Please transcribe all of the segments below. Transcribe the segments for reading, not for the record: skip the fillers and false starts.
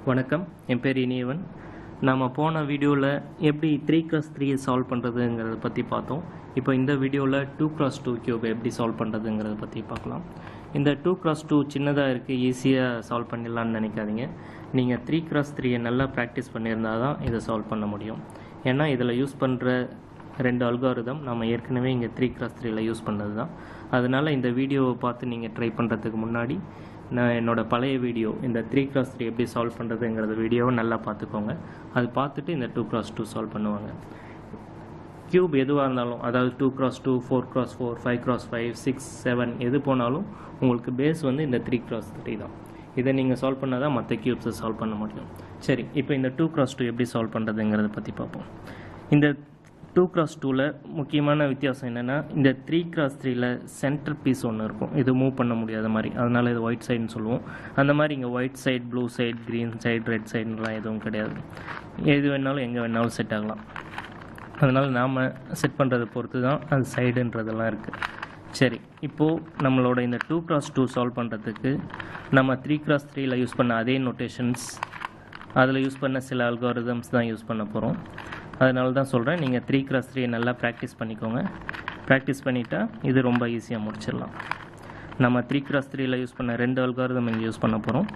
வணக்கம், என் பேர் இனியவன். நம்ம போன வீடியோவில் எப்படி 3x3 சால்வ் பண்ணுறதுங்கிறத பற்றி பார்த்தோம். இப்போ இந்த வீடியோவில் 2x2 கியூப் எப்படி சால்வ் பண்ணுறதுங்கிறத பற்றி பார்க்கலாம். இந்த 2x2 சின்னதாக இருக்குது, ஈஸியாக சால்வ் பண்ணிடலான்னு நினைக்காதீங்க. நீங்கள் 3x3 நல்லா ப்ராக்டிஸ் பண்ணியிருந்தால் தான் இதை சால்வ் பண்ண முடியும். ஏன்னா இதில் யூஸ் பண்ணுற 2 அல்காரிதம் நம்ம ஏற்கனவே இங்கே 3x3ல யூஸ் பண்ணது தான். அதனால் இந்த வீடியோவை பார்த்து நீங்கள் ட்ரை பண்ணுறதுக்கு முன்னாடி நான் என்னோடய பழைய வீடியோ இந்த 3x3 எப்படி சால்வ் பண்ணுறதுங்கிறத வீடியோவை நல்லா பார்த்துக்கோங்க. அது பார்த்துட்டு இந்த 2x2 சால்வ் பண்ணுவாங்க. கியூப் எதுவாக இருந்தாலும், அதாவது 2x2, 4x4, 5x5, 6, 7 எது போனாலும் உங்களுக்கு பேஸ் வந்து இந்த 3x3 தான். இதை நீங்கள் சால்வ் பண்ணால் தான் மற்ற கியூப்ஸை சால்வ் பண்ண முடியும். சரி, இப்போ இந்த 2x2 எப்படி சால்வ் பண்ணுறதுங்கிறத பற்றி பார்ப்போம். இந்த 2x2ல முக்கியமான வித்தியாசம் என்னென்னா, இந்த 3x3ல சென்டர் பீஸ் ஒன்று இருக்கும், இது மூவ் பண்ண முடியாத மாதிரி, அதனால் இது ஒயிட் சைடுன்னு சொல்லுவோம். அந்த மாதிரி இங்கே white side, blue side, green side, red சைடுலாம் எதுவும் கிடையாது. எது வேணாலும் எங்கே வேணாலும் செட் ஆகலாம். அதனால் நாம் செட் பண்ணுறதை பொறுத்து தான் அது சைடுன்றதெல்லாம் இருக்குது. சரி, இப்போது நம்மளோட இந்த 2x2 சால்வ் பண்ணுறதுக்கு நம்ம 3x3ல யூஸ் பண்ண அதே நோட்டேஷன்ஸ், அதில் யூஸ் பண்ண சில அல்காரிதம்ஸ் தான் யூஸ் பண்ண போகிறோம். அதனால தான் சொல்கிறேன், நீங்கள் 3x3 நல்லா ப்ராக்டிஸ் பண்ணிக்கோங்க. ப்ராக்டிஸ் பண்ணிட்டா இது ரொம்ப ஈஸியாக முடிச்சிடலாம். நம்ம 3x3ல யூஸ் பண்ண 2 அல்காரிதம் இங்கே யூஸ் பண்ண போகிறோம்.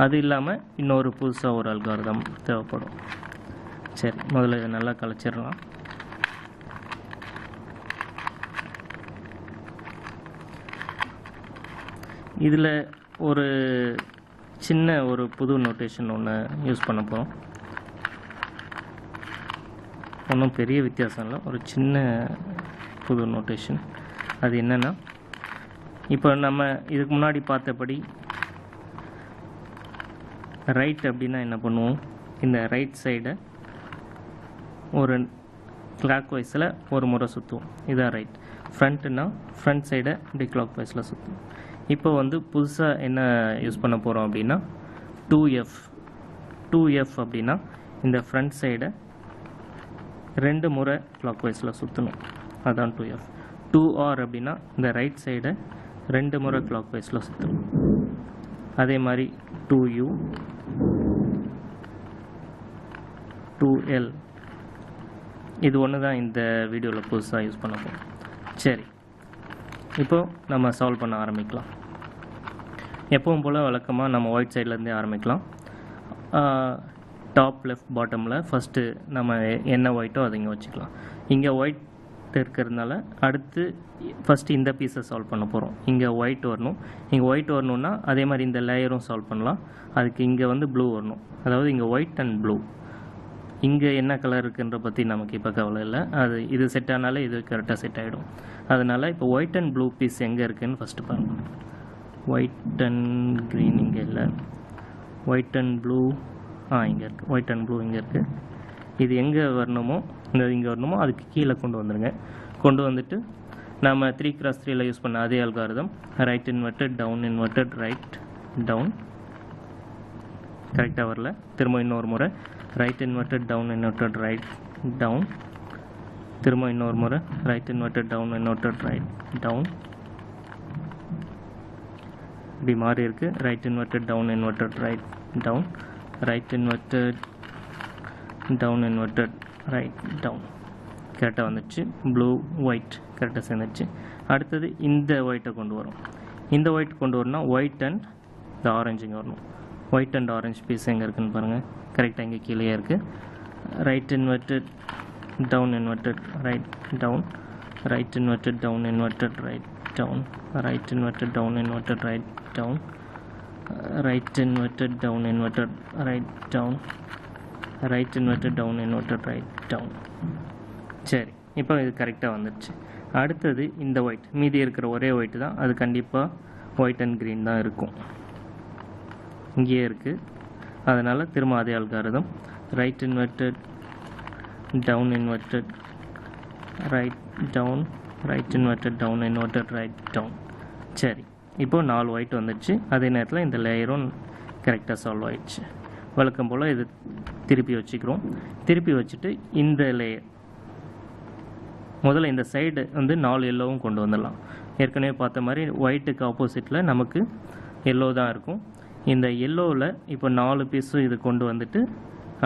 அது இல்லாமல் இன்னொரு புதுசாக ஒரு அல்காரிதம் தேவைப்படும். சரி, முதல்ல இதை நல்லா கலைச்சிடலாம். இதில் ஒரு சின்ன ஒரு புது நோட்டேஷன் ஒன்று யூஸ் பண்ண போகிறோம். ஒன்றும் பெரிய வித்தியாசம் இல்லை, ஒரு சின்ன புது நோட்டேஷன். அது என்னென்னா, இப்போ நம்ம இதுக்கு முன்னாடி பார்த்தபடி ரைட் அப்படின்னா என்ன பண்ணுவோம், இந்த ரைட் சைடை ஒரு கிளாக் வைஸில் ஒரு முறை சுற்றுவோம், இதான் ரைட். ஃப்ரண்ட்டுனா ஃப்ரண்ட் சைடை இப்படி கிளாக் வைஸில் சுற்றுவோம். இப்போ வந்து புதுசாக என்ன யூஸ் பண்ண போகிறோம் அப்படின்னா 2F அப்படின்னா இந்த ஃப்ரண்ட் சைடை 2 முறை கிளாக் வைஸில் சுற்றணும், அதுதான் 2F. 2R அப்படின்னா இந்த ரைட் சைடை 2 முறை கிளாக் வைஸில் சுற்றணும். அதே மாதிரி 2U, 2L, இது ஒன்று தான் இந்த வீடியோவில் புதுசாக யூஸ் பண்ண போகிறோம். சரி, இப்போது நம்ம சால்வ் பண்ண ஆரம்பிக்கலாம். எப்பவும் போல் வழக்கமாக நம்ம ஒயிட் சைட்லேருந்தே ஆரம்பிக்கலாம். டாப் லெஃப்ட் பாட்டமில் ஃபஸ்ட்டு நம்ம என்ன ஒயிட்டோ அதை இங்கே வச்சுக்கலாம். இங்கே ஒயிட் இருக்கிறதுனால அடுத்து ஃபஸ்ட்டு இந்த பீஸை சால்வ் பண்ண போகிறோம். இங்கே ஒயிட் வரணும். இங்கே ஒயிட் வரணுன்னா அதே மாதிரி இந்த லேயரும் சால்வ் பண்ணலாம். அதுக்கு இங்கே வந்து ப்ளூ வரணும், அதாவது இங்கே ஒயிட் அண்ட் ப்ளூ. இங்கே என்ன கலர் இருக்குன்ற பற்றி நமக்கு இப்போ கவலை இல்லை, அது இது செட் ஆனாலே இது கரெக்டாக செட் ஆகிடும். அதனால் இப்போ ஒயிட் அண்ட் ப்ளூ பீஸ் எங்கே இருக்குதுன்னு ஃபஸ்ட்டு பாருங்கள். ஒயிட் அண்ட் க்ரீன் இங்கே இல்லை, ஒயிட் அண்ட் ப்ளூ இங்கே இருக்குது, ஒயிட் அண்ட் ப்ளூ இங்கே இருக்குது. இது எங்கே வரணுமோ, இந்த இங்கே வரணுமோ அதுக்கு கீழே கொண்டு வந்துடுங்க. கொண்டு வந்துட்டு நம்ம 3x3ல யூஸ் பண்ண அதே algorithm, right inverted, down inverted, right down. கரெக்டாக வரல, திரும்ப இன்னொரு முறை right inverted, down inverted, right down. திரும்ப இன்னொரு முறை right inverted, down inverted, right down. இப்படி மாறி இருக்குது. Right inverted, down inverted, right down. Right inverted, down inverted, right down. கரெக்டாக வந்துடுச்சு. ப்ளூ ஒயிட் கரெக்டாக சேர்ந்துடுச்சு. அடுத்தது இந்த ஒயிட்டை கொண்டு வரும். இந்த ஒயிட் கொண்டு வரணும்னா ஒயிட் அண்ட் இந்த ஆரஞ்சு இங்கே வரணும். ஒயிட் அண்ட் ஆரஞ்சு பீஸ் எங்கே இருக்குதுன்னு பாருங்கள், கரெக்டாக இங்கே கீழே இருக்குது. Right inverted, down inverted, right down. Right inverted, down inverted, right down. Right inverted, down inverted, right down. Right inverted, down inverted, right down. Right inverted, down inverted, right down. சரி, இப்போ இது கரெக்டாக வந்துடுச்சு. அடுத்தது இந்த ஒயிட், மீதி இருக்கிற ஒரே ஒயிட்டு தான், அது கண்டிப்பாக ஒயிட் அண்ட் க்ரீன் தான் இருக்கும், இங்கேயே இருக்குது. அதனால் திரும்ப அதே algorithm, right inverted, down inverted, right down. Right inverted, down inverted, right down. சரி, இப்போது 4 ஒயிட் வந்துடுச்சு. அதே நேரத்தில் இந்த லேயரும் கரெக்டாக சால்வ் ஆகிடுச்சு. வழக்கம் போல் இது திருப்பி வச்சுக்கிறோம். திருப்பி வச்சுட்டு இந்த லேயர் முதல்ல இந்த சைடு வந்து 4 எல்லோவும் கொண்டு வந்துடலாம். ஏற்கனவே பார்த்த மாதிரி ஒயிட்டுக்கு ஆப்போசிட்டில் நமக்கு எல்லோ தான் இருக்கும். இந்த எல்லோவில் இப்போ 4 பீஸும் இது கொண்டு வந்துட்டு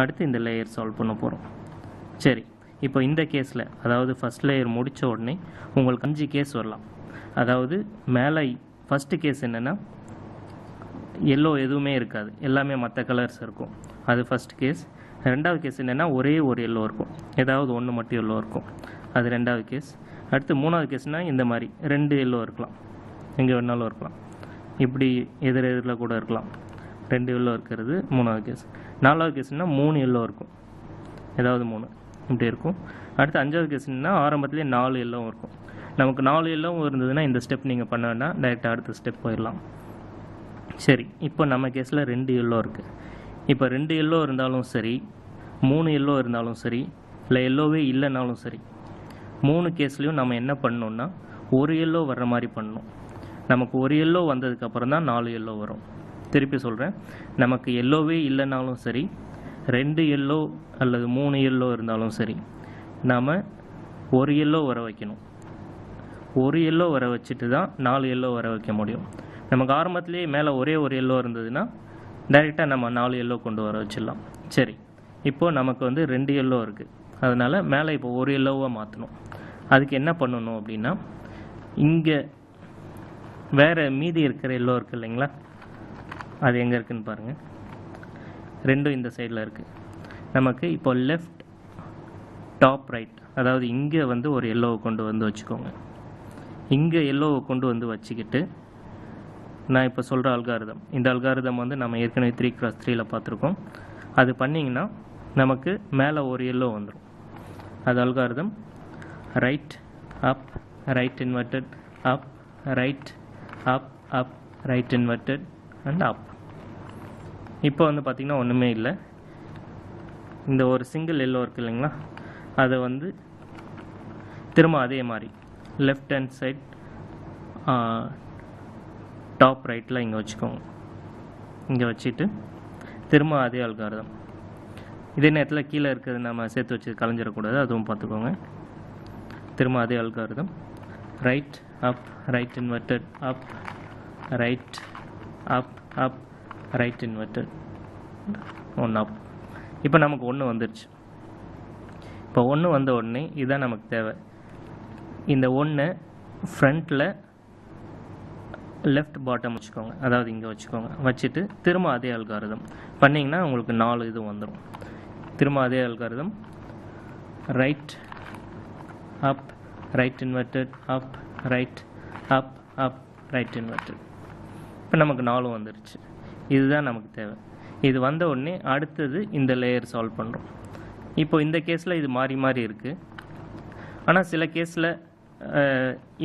அடுத்து இந்த லேயர் சால்வ் பண்ண போகிறோம். சரி, இப்போ இந்த கேஸில் அதாவது ஃபஸ்ட் லேயர் முடித்த உடனே உங்களுக்கு 5 கேஸ் வரலாம். அதாவது மேலே ஃபஸ்ட்டு கேஸ் என்னென்னா எல்லோ எதுவுமே இருக்காது, எல்லாமே மற்ற கலர்ஸ் இருக்கும், அது ஃபஸ்ட் கேஸ். ரெண்டாவது கேஸ் என்னென்னா ஒரே ஒரு எல்லோ இருக்கும், ஏதாவது ஒன்று மட்டும் எல்லோ இருக்கும், அது ரெண்டாவது கேஸ். அடுத்து மூணாவது கேஸ்னால் இந்த மாதிரி 2 எல்லோ இருக்கலாம், எங்கே வேணாலும் இருக்கலாம், இப்படி எதிரில் கூட இருக்கலாம், 2 எல்லோ இருக்கிறது மூணாவது கேஸ். நாலாவது கேஸ்னால் 3 எல்லோ இருக்கும், ஏதாவது 3 இப்படி இருக்கும். அடுத்து அஞ்சாவது கேஸ்னால் ஆரம்பத்துலேயே 4 எல்லோவும் இருக்கும். நமக்கு 4 எல்லோவும் இருந்ததுன்னா இந்த ஸ்டெப் நீங்கள் பண்ண வேண்டாம், டைரெக்டாக அடுத்த ஸ்டெப் போயிடலாம். சரி, இப்போ நம்ம கேஸில் 2 எல்லோ இருக்குது. இப்போ 2 எல்லோ இருந்தாலும் சரி, 3 எல்லோ இருந்தாலும் சரி, இல்லை எல்லோவே இல்லைனாலும் சரி, 3 கேஸ்லேயும் நம்ம என்ன பண்ணணும்னா ஒரு எல்லோ வர்ற மாதிரி பண்ணணும். நமக்கு ஒரு எல்லோ வந்ததுக்கப்புறம் தான் 4 எல்லோ வரும். திருப்பி சொல்கிறேன், நமக்கு எல்லோவே இல்லைனாலும் சரி, 2 எல்லோ அல்லது 3 எல்லோ இருந்தாலும் சரி, நாம் ஒரு எல்லோ வர வைக்கணும். ஒரு எல்லோ வர வச்சுட்டு தான் 4 எல்லோ வர வைக்க முடியும். நமக்கு ஆரம்பத்திலேயே மேலே ஒரே ஒரு எல்லோ இருந்ததுன்னா டைரெக்டாக நம்ம 4 எல்லோ கொண்டு வர வச்சிடலாம். சரி, இப்போது நமக்கு வந்து 2 எல்லோ இருக்குது, அதனால் மேலே இப்போ ஒரு எல்லோவாக மாற்றணும். அதுக்கு என்ன பண்ணணும் அப்படின்னா, இங்கே வேறு மீதி இருக்கிற எல்லோ இருக்குது இல்லைங்களா, அது எங்கே இருக்குதுன்னு பாருங்கள். 2 இந்த சைடில் இருக்குது. நமக்கு இப்போ லெஃப்ட் டாப் ரைட், அதாவது இங்கே வந்து ஒரு எல்லோவை கொண்டு வந்து வச்சுக்கோங்க. இங்கே எல்லோவை கொண்டு வந்து வச்சுக்கிட்டு நான் இப்போ சொல்கிற அல்காரிதம், இந்த அல்காரிதம் வந்து நம்ம ஏற்கனவே 3x3ல் பார்த்துருக்கோம். அது பண்ணிங்கன்னா நமக்கு மேலே ஒரு எல்லோ வந்துடும். அது algorithm right up, right inverted, up, right up, up, right inverted and up. இப்போ வந்து பார்த்திங்கன்னா ஒன்றுமே இல்லை, இந்த ஒரு சிங்கிள் எல்லோ இருக்குது இல்லைங்களா, அதை வந்து திரும்ப அதே மாதிரி லெஃப்ட் ஹேண்ட் சைட் டாப் ரைட்டில் இங்கே வச்சுக்கோங்க. இங்கே வச்சுட்டு திரும்ப அதே அல்காரிதம். இதே நேரத்தில் கீழே இருக்கிறது நம்ம சேர்த்து வச்சு கலைஞ்சிடக்கூடாது, அதுவும் பார்த்துக்கோங்க. திரும்ப அதே அல்காரிதம் ரைட் அப், ரைட் இன்வெர்டட், அப், ரைட் அப், அப், ரைட் இன்வெர்டட், 1 அப். இப்போ நமக்கு 1 வந்துடுச்சு. இப்போ 1 வந்த உடனே இதுதான் நமக்கு தேவை. இந்த 1 ஃப்ரண்ட்டில் லெஃப்ட் பாட்டம் வச்சுக்கோங்க, அதாவது இங்கே வச்சுக்கோங்க. வச்சுட்டு திரும்ப அதே அல்காரிதம் பண்ணிங்கன்னா உங்களுக்கு 4 இது வந்துடும். திரும்ப அதே அல்காரிதம் ரைட் அப், ரைட் இன்வெர்டட், அப், ரைட் அப், அப், ரைட் இன்வெர்டட். இப்போ நமக்கு 4 வந்துடுச்சு. இதுதான் நமக்கு தேவை. இது வந்த உடனே அடுத்தது இந்த லேயர் சால்வ் பண்ணுறோம். இப்போ இந்த கேஸில் இது மாறி மாறி இருக்குது. ஆனால் சில கேஸில்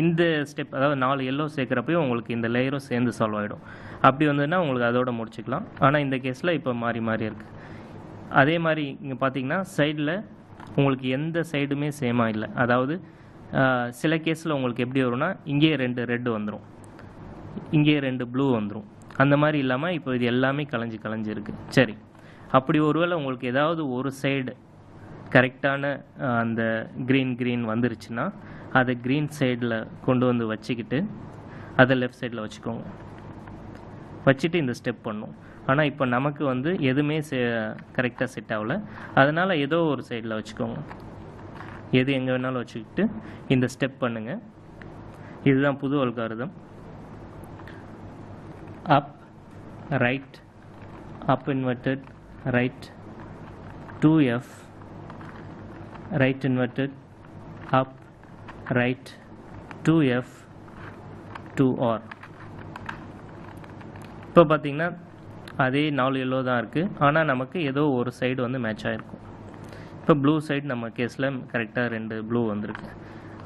இந்த ஸ்டெப், அதாவது 4 எல்லோ சேர்க்குறப்பையும் உங்களுக்கு இந்த லேயரும் சேர்ந்து சால்வ் ஆகிடும். அப்படி வந்ததுன்னா உங்களுக்கு அதோட முடிச்சுக்கலாம். ஆனால் இந்த கேஸில் இப்போ மாறி மாறி இருக்குது. அதே மாதிரி இங்கே பார்த்தீங்கன்னா சைடில் உங்களுக்கு எந்த சைடுமே சேமாக இல்லை. அதாவது சில கேஸில் உங்களுக்கு எப்படி வரும்னா இங்கேயே 2 ரெட்டு வந்துடும், இங்கேயே 2 ப்ளூ வந்துடும். அந்த மாதிரி இல்லாமல் இப்போ இது எல்லாமே கலைஞ்சு இருக்குது. சரி, அப்படி ஒருவேளை உங்களுக்கு ஏதாவது ஒரு சைடு கரெக்டான அந்த க்ரீன் வந்துருச்சுன்னா அதை க்ரீன் சைடில் கொண்டு வந்து வச்சுக்கிட்டு அதை லெஃப்ட் சைடில் வச்சுக்கோங்க. வச்சுட்டு இந்த ஸ்டெப் பண்ணும். ஆனால் இப்போ நமக்கு வந்து எதுவுமே கரெக்டாக செட் ஆகலை, அதனால் ஏதோ ஒரு சைடில் வச்சுக்கோங்க. எது எங்கே வேணாலும் வச்சுக்கிட்டு இந்த ஸ்டெப் பண்ணுங்கள். இதுதான் புது algorithm. Up, right, up inverted, right, 2F, right inverted, up, right, 2F, 2R. இப்போ பார்த்தீங்கன்னா அதே 4 எல்லோ தான் இருக்குது, ஆனால் நமக்கு ஏதோ ஒரு சைடு வந்து மேட்ச் ஆகிருக்கும். இப்போ ப்ளூ சைடு நம்ம கேஸில் கரெக்டாக 2 ப்ளூ வந்திருக்கு.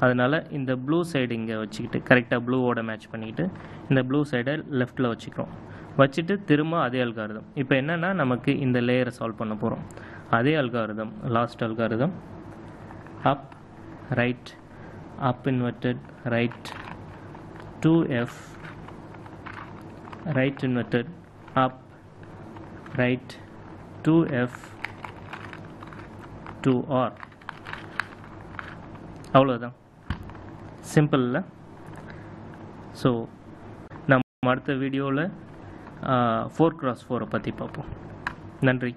அதனால் இந்த ப்ளூ சைடு இங்கே வச்சுக்கிட்டு கரெக்டாக ப்ளூவோட மேட்ச் பண்ணிக்கிட்டு இந்த ப்ளூ சைடை லெஃப்ட்டில் வச்சுக்கிறோம். வச்சுட்டு திரும்ப அதே அல்காரிதம். இப்போ என்னென்னா நமக்கு இந்த லேயரை சால்வ் பண்ண போகிறோம். அதே algorithm, last algorithm up, right, up inverted, right, 2F, right inverted, up, right, 2F, 2R. அவ்வளோதான், சிம்பிளில். ஸோ நம்ம அடுத்த வீடியோவில் 4x4 பற்றி பார்ப்போம். நன்றி.